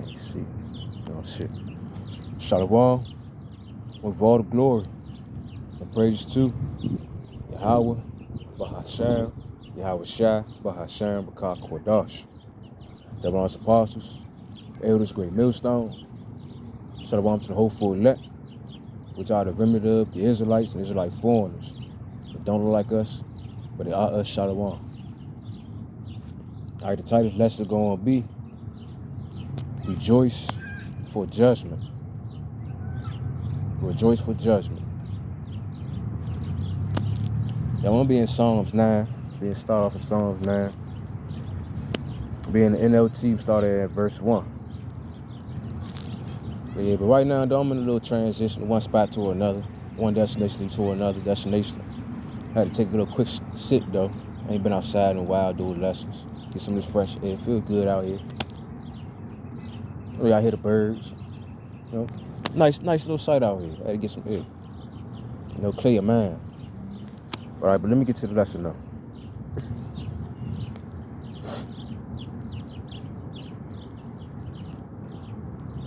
Can't see. Oh, shit. Shalom, with all the glory and praises to Yahweh, Bahasham, Yahweh Shai, Bahasham, Bakar Kordash. The Lord's apostles, elders, great millstone. Shalom to the hopeful elect, which are the remnant of the Israelites and Israelite foreigners. They don't look like us, but they are us. Shalom. All right, the title lesson going to be Rejoice for Judgment. Rejoice for Judgment. Yeah, I'm going to be in Psalms 9. Being start off in Psalms 9. Being the NLT, started at verse 1. But right now, though, I'm in a little transition, one spot to another, one destination to another destination. I had to take a little quick sit, though. I ain't been outside in a while doing lessons. Get some of this fresh air. Feel good out here. I hear the birds. You know, nice little sight out here. I had to get some air. Clear your mind. All right, but let me get to the lesson, though.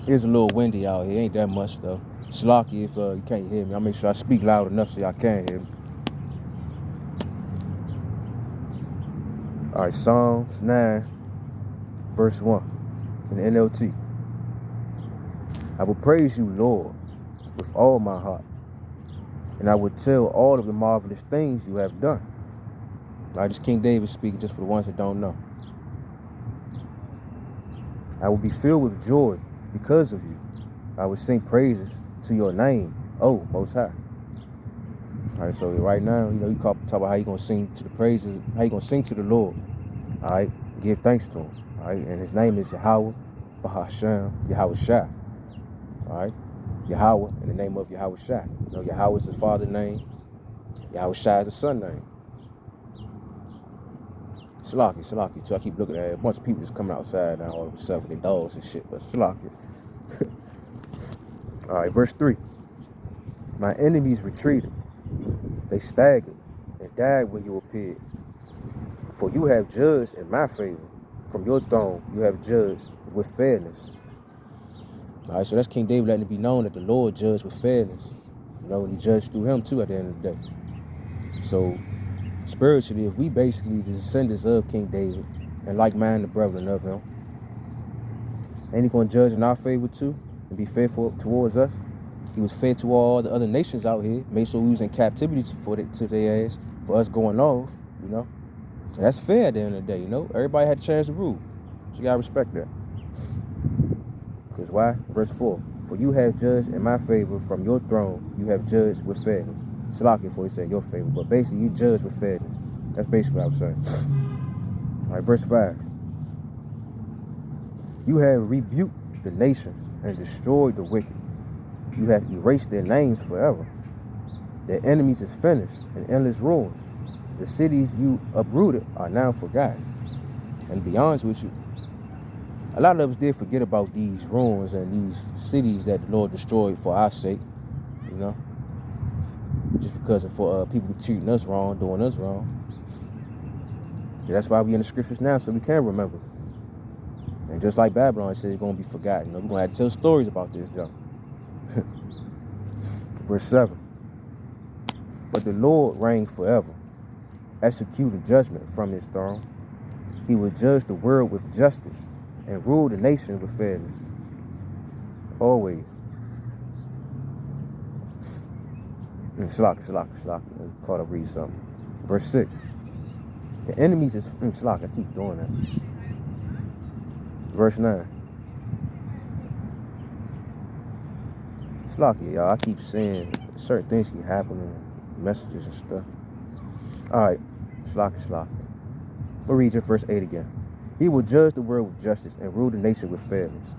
It's a little windy out here. Ain't that much, though. Slocky if you can't hear me. I'll make sure I speak loud enough so y'all can hear me. All right, Psalms 9, verse 1 in the NLT. I will praise you, Lord, with all my heart, and I will tell all of the marvelous things you have done. All right, this King David speaking, just for the ones that don't know. I will be filled with joy because of you. I will sing praises to your name, oh, Most High. All right, so right now, you talk about how you're going to sing to the praises, how you're going to sing to the Lord. All right, give thanks to him. All right, and his name is Yahweh, Bahasham, Yahweh Shai. All right, Yahweh in the name of Yahweh Shai. Yahweh is the father name. Yahweh Shai is the son name. Salaki, too. I keep looking at it. A bunch of people just coming outside now all of a sudden with their dogs and shit, but Salaki. All right, verse 3. My enemies retreated. They staggered and died when you appeared. For you have judged in my favor. From your throne you have judged with fairness. All right, so that's King David letting it be known that the Lord judged with fairness. And he judged through him too at the end of the day. So spiritually, if we basically the descendants of King David and like-minded brethren of him, ain't he going to judge in our favor too and be faithful towards us? He was fair to all the other nations out here, made sure we was in captivity to their ass for us going off, And that's fair at the end of the day, Everybody had a chance to rule. So you got to respect that. Because why? Verse 4. For you have judged in my favor from your throne, you have judged with fairness. Salaki before he said your favor, but basically you judge with fairness. That's basically what I was saying. All right, verse 5. You have rebuked the nations and destroyed the wicked. You have erased their names forever. Their enemies is finished in endless ruins. The cities you uprooted are now forgotten. And to be honest with you, a lot of us did forget about these ruins and these cities that the Lord destroyed for our sake, just because of for people treating us wrong, doing us wrong. Yeah, that's why we in the scriptures now, so we can remember. And just like Babylon, it says it's going to be forgotten. We're going to have to tell stories about this, y'all. Verse 7. But the Lord reigned forever, executing judgment from his throne. He will judge the world with justice and rule the nation with fairness. Always. Salaki. Caught up read something. Verse 6. The enemies is Salaki. I keep doing that. Verse 9. Salaki, y'all. I keep saying certain things keep happening, messages and stuff. All right. Salaki. We'll read your verse 8 again. He will judge the world with justice and rule the nation with fairness.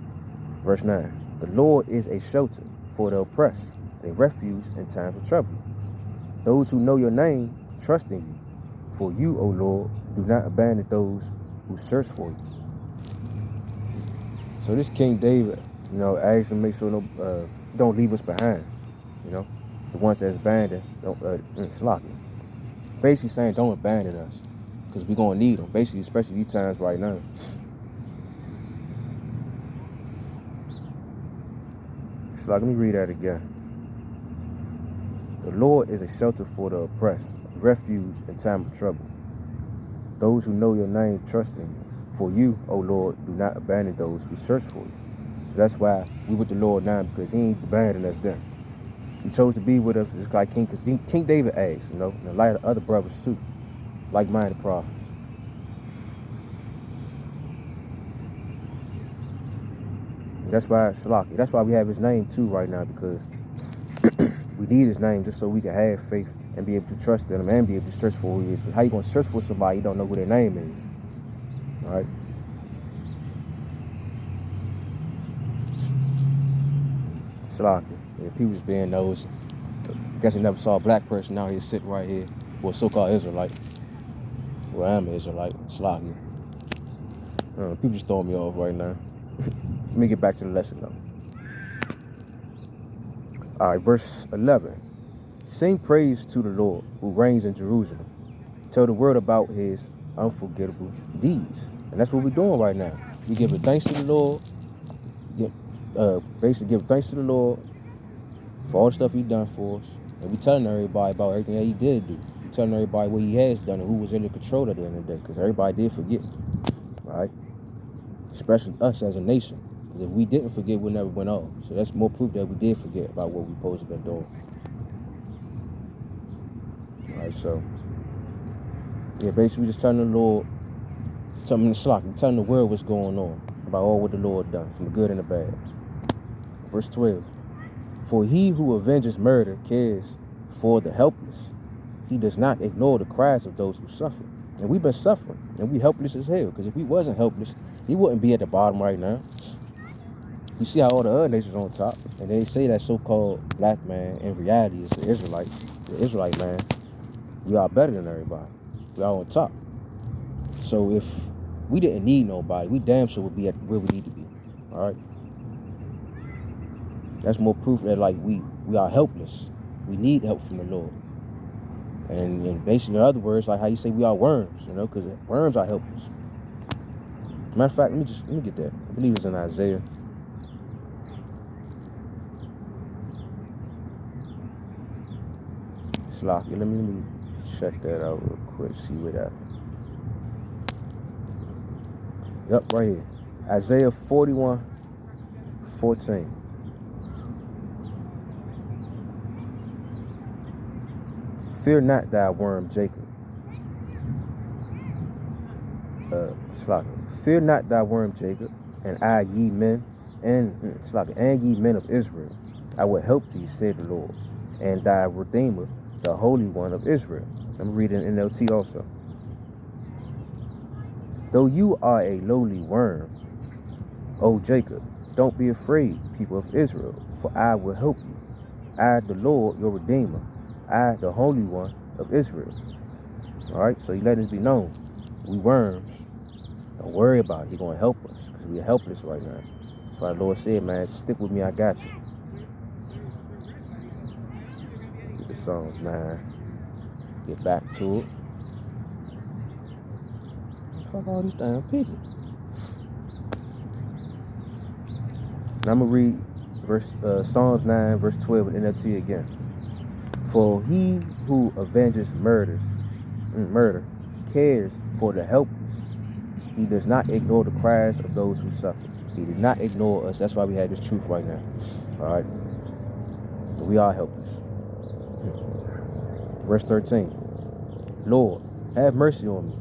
Verse 9. The Lord is a shelter for the oppressed, a refuge in times of trouble. Those who know your name trust in you. For you, O Lord, do not abandon those who search for you. So this King David, asks him to make sure don't leave us behind. The ones that's abandoned, don't Salaki. Basically saying don't abandon us, because we're gonna need them. Basically, especially these times right now. let me read that again. The Lord is a shelter for the oppressed, a refuge in time of trouble. Those who know your name trust in you. For you, O Lord, do not abandon those who search for you. So that's why we with the Lord now, because he ain't abandoning us then. He chose to be with us just like King David asked, in the light of other brothers too, like-minded prophets. And that's why we have his name too right now, because we need his name just so we can have faith and be able to trust in him and be able to search for who he is. Because how you going to search for somebody you don't know who their name is? All right? Salaki. Yeah, people just being nosy. Guess they never saw a black person out here sitting right here. Well, so-called Israelite. Well, I'm an Israelite. Salaki. People just throwing me off right now. Let me get back to the lesson though. All right, verse 11. Sing praise to the Lord who reigns in Jerusalem. Tell the world about his unforgettable deeds. And that's what we're doing right now. We giving thanks to the Lord. Basically giving thanks to the Lord for all the stuff he done for us. And we telling everybody about everything that he did do. We telling everybody what he has done and who was in control at the end of the day. Because everybody did forget. Right? Especially us as a nation. Because if we didn't forget, we never went off. So that's more proof that we did forget about what we supposed to been doing. All right, so yeah, basically we just telling the Lord, telling the world what's going on about all what the Lord done, from the good and the bad. Verse 12. For he who avenges murder cares for the helpless. He does not ignore the cries of those who suffer. And we've been suffering, and we helpless as hell. Because if we wasn't helpless, he wouldn't be at the bottom right now. You see how all the other nations on top, and they say that so-called black man in reality is the Israelite man. We are better than everybody. We are on top. So if we didn't need nobody, we damn sure would be at where we need to be. All right. That's more proof that we are helpless. We need help from the Lord. And basically, in other words, like how you say we are worms, because worms are helpless. Matter of fact, let me get that. I believe it's in Isaiah. Slocky. Let me check that out real quick. See where that. Yep, right here. Isaiah 41:14. Fear not thy worm, Jacob. Fear not thy worm, Jacob, and I ye men, and ye men of Israel. I will help thee, said the Lord, and thy Redeemer, the Holy One of Israel. I'm reading NLT also. Though you are a lowly worm, O Jacob, don't be afraid, people of Israel, for I will help you. I, the Lord, your Redeemer. I, the Holy One of Israel. All right, so he let it be known. We worms. Don't worry about it. He's going to help us because we're helpless right now. That's why the Lord said, man, stick with me. I got you. Get the songs, man. Get back to it. Fuck all these damn people. Now I'm going to read Psalms 9, verse 12 in NLT again. For he who avenges murder cares for the helpless. He does not ignore the cries of those who suffer. He did not ignore us. That's why we have this truth right now. All right? We are helpless. Verse 13. Lord, have mercy on me.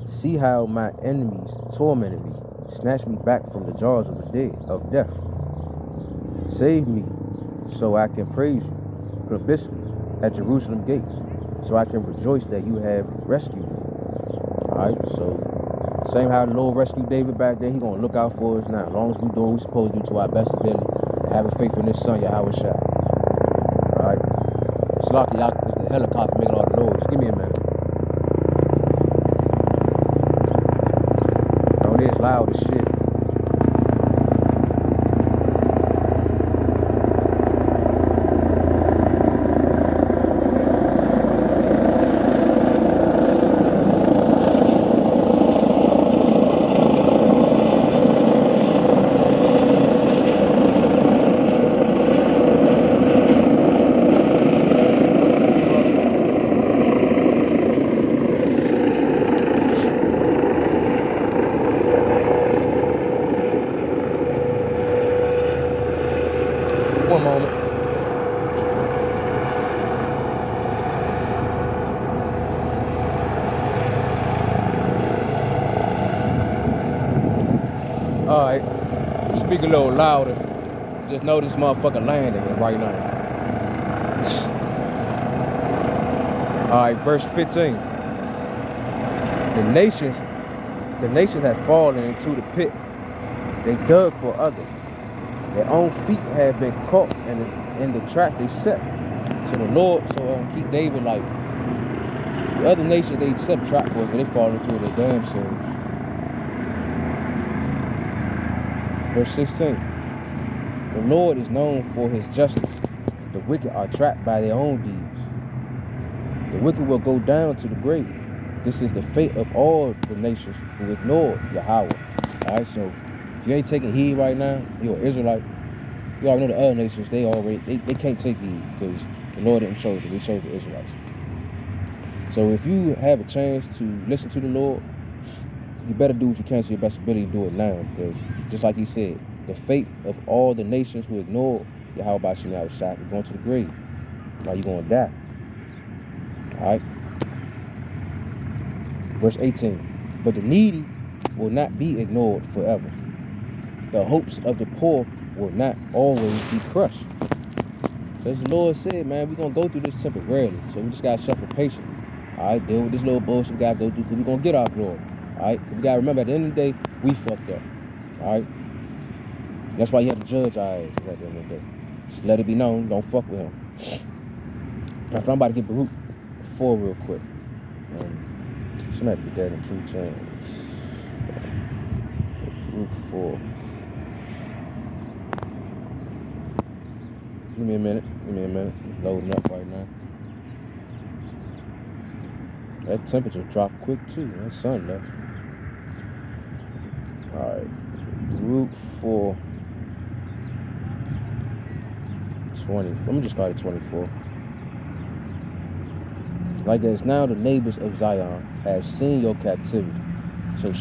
See how my enemies tormented me. Snatch me back from the jaws of death. Save me so I can praise you publicly at Jerusalem gates, so I can rejoice that you have rescued me. All right? So same how the Lord rescued David back then, he's going to look out for us now. As long as we're doing what we're supposed to do to our best ability and having faith in his son, Yahweh Shai. All right? Slocky, y'all, the helicopter making all the noise. Give me a minute. Oh, it is loud as shit. Alright, speak a little louder. Just know this motherfucker landing right now. Alright, verse 15. The nations have fallen into the pit. They dug for others. Their own feet have been caught in the trap they set. So the Lord, keep David like, the other nations, they set trap for us, but they fall into it their damn selves. Verse 16. The Lord is known for his justice. The wicked are trapped by their own deeds. The wicked will go down to the grave. This is the fate of all the nations who ignore Yahweh. Alright, so if you ain't taking heed right now, you're an Israelite. You already know the other nations, they can't take heed because the Lord didn't choose them. He chose the Israelites. So if you have a chance to listen to the Lord, you better do what you can to your best ability to do it now, because just like he said, the fate of all the nations who ignore Yahweh Bashim Yahushua, you're going to the grave. Now you're going to die. Alright? Verse 18. But the needy will not be ignored forever. The hopes of the poor will not always be crushed. As the Lord said, man, we're going to go through this temporarily. So we just got to suffer patience. Alright, deal with this little bullshit we got to go through because we're going to get our glory. Alright, because we got to remember at the end of the day, we fucked up. Alright? That's why you have to judge our ass at the end of the day. Just let it be known, don't fuck with him. Now, if I'm about to get Baruch 4 real quick. Somebody get that in King James. Baruch 4. Give me a minute. It's loading up right now. That temperature dropped quick too. That sun left. Alright. Baruch 4. 20. Let me just start at 24. Like as now the neighbors of Zion have seen your captivity, so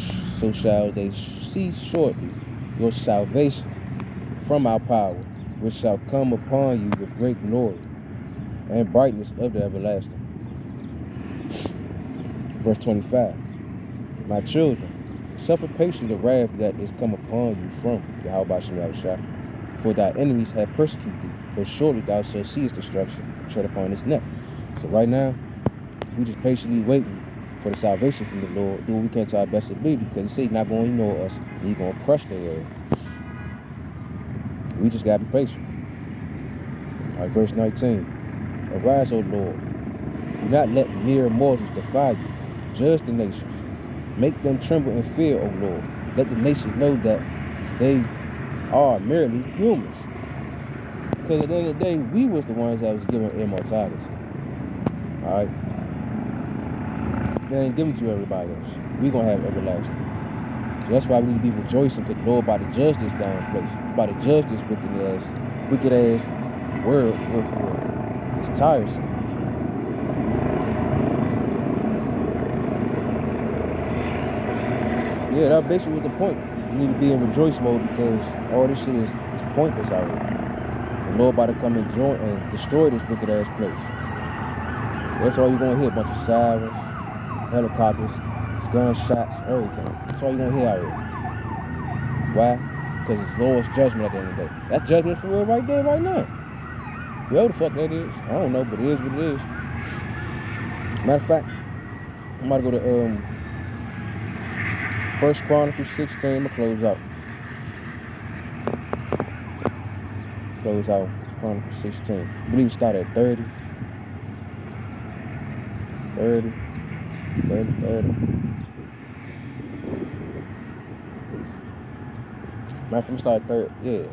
shall they see shortly your salvation from our power, which shall come upon you with great glory and brightness of the everlasting. Verse 25. My children, suffer patiently the wrath that is come upon you from Yahweh Bashim Yahushua, for thy enemies have persecuted thee, but surely thou shalt see his destruction, tread upon his neck. So right now, we just patiently waiting for the salvation from the Lord, do what we can to our best ability, because he said he's not going to ignore us, and he's going to crush their ass. We just got to be patient. All right, verse 19. Arise, O Lord. Do not let mere mortals defy you. Judge the nations. Make them tremble in fear, O Lord. Let the nations know that they are merely humans. Because at the end of the day, we was the ones that was given immortality. All right? They ain't given to everybody else. We gonna have everlasting. So that's why we need to be rejoicing, because the Lord about to judge this down place. He's about to judge this wicked ass world for real. It's tiresome. Yeah, that basically was the point. We need to be in rejoice mode because all this shit is pointless out here. The Lord about to come and join and destroy this wicked ass place. That's all you're gonna hear, a bunch of sirens, helicopters, gunshots, everything. That's all you're gonna hear out here. Why? Because it's Lord's judgment at the end of the day. That's judgment for real right there, right now. Whoever the fuck that is, I don't know, but it is what it is. Matter of fact, I'm about to go to 1 Chronicles 16. I'm gonna close out. Chronicles 16. I believe we start at 30. 30. My from start 30. Yeah,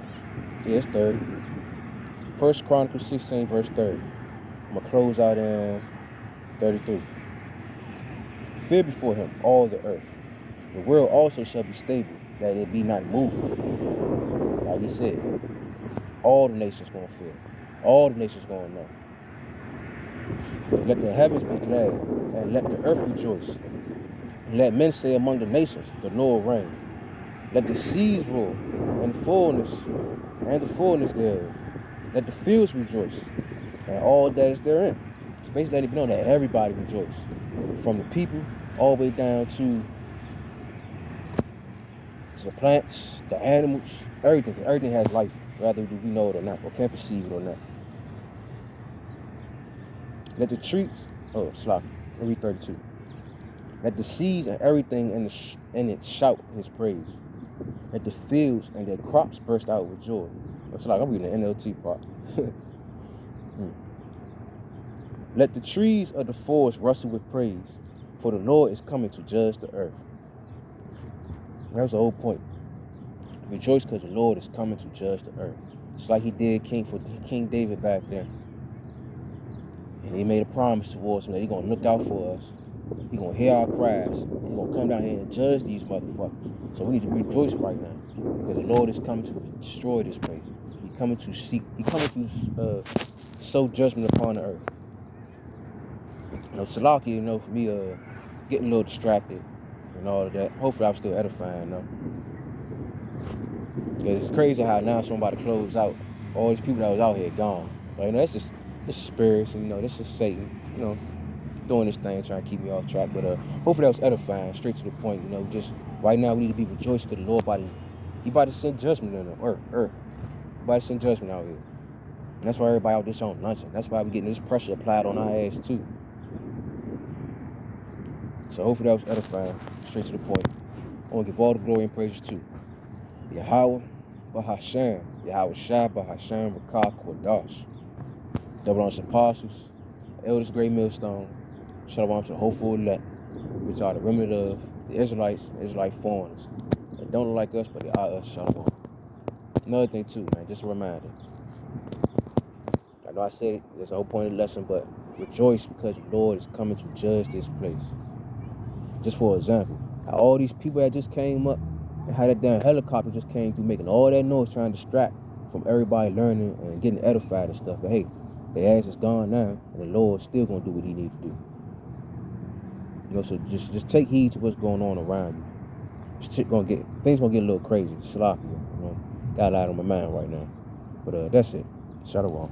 it's 30. 1 Chronicles 16, verse 30. I'm gonna close out in 33. Fear before him all the earth. The world also shall be stable, that it be not moved. Like he said, all the nations gonna fear. All the nations gonna know. Let the heavens be glad, and let the earth rejoice. And let men say among the nations, the Lord reign. Let the seas roar, and the fullness thereof. Let the fields rejoice, and all that is therein. It's basically letting you know that everybody rejoice. From the people all the way down to the plants, the animals, everything. Everything has life, whether we know it or not, or can perceive it or not. Let the trees, slop, read 32. Let the seas and everything in it shout his praise. Let the fields and their crops burst out with joy. It's like I'm reading the NLT part. Let the trees of the forest rustle with praise, for the Lord is coming to judge the earth. That was the whole point. Rejoice because the Lord is coming to judge the earth. It's like he did King David back there. And he made a promise towards him that he's going to look out for us. He's going to hear our cries. He's going to come down here and judge these motherfuckers. So we need to rejoice right now, because the Lord is coming to destroy this place. He's coming to sow judgment upon the earth. Salaki, for me, getting a little distracted and all of that. Hopefully I'm still edifying, Because it's crazy how now somebody close out. All these people that was out here gone. But, that's just spirits, and, this is Satan, doing this thing, trying to keep me off track. But hopefully that was edifying, straight to the point, just right now we need to be rejoicing because the Lord about to send judgment in the earth. He about to send judgment out here. And that's why everybody out there on luncheon. That's why we're getting this pressure applied on our ass too. So hopefully that was edifying, straight to the point. I want to give all the glory and praises to Yahweh Bahashem, Yahweh Shai Bahashem Rakah Kodash. Double honors apostles, elders, great millstone. Shalom to the hopeful elect, which are the remnant of the Israelites, Israelite foreigners. They don't look like us, but they are us. Shalom. Another thing too, man, just a reminder. I know I said it, there's no point in the lesson, but rejoice because the Lord is coming to judge this place. Just for example, how all these people that just came up and how that damn helicopter just came through making all that noise trying to distract from everybody learning and getting edified and stuff. But hey, their ass is gone now, and the Lord's still gonna do what he needs to do. So just take heed to what's going on around you. Things gonna get a little crazy, sloppy. Got a lot on my mind right now. But that's it. Shalom.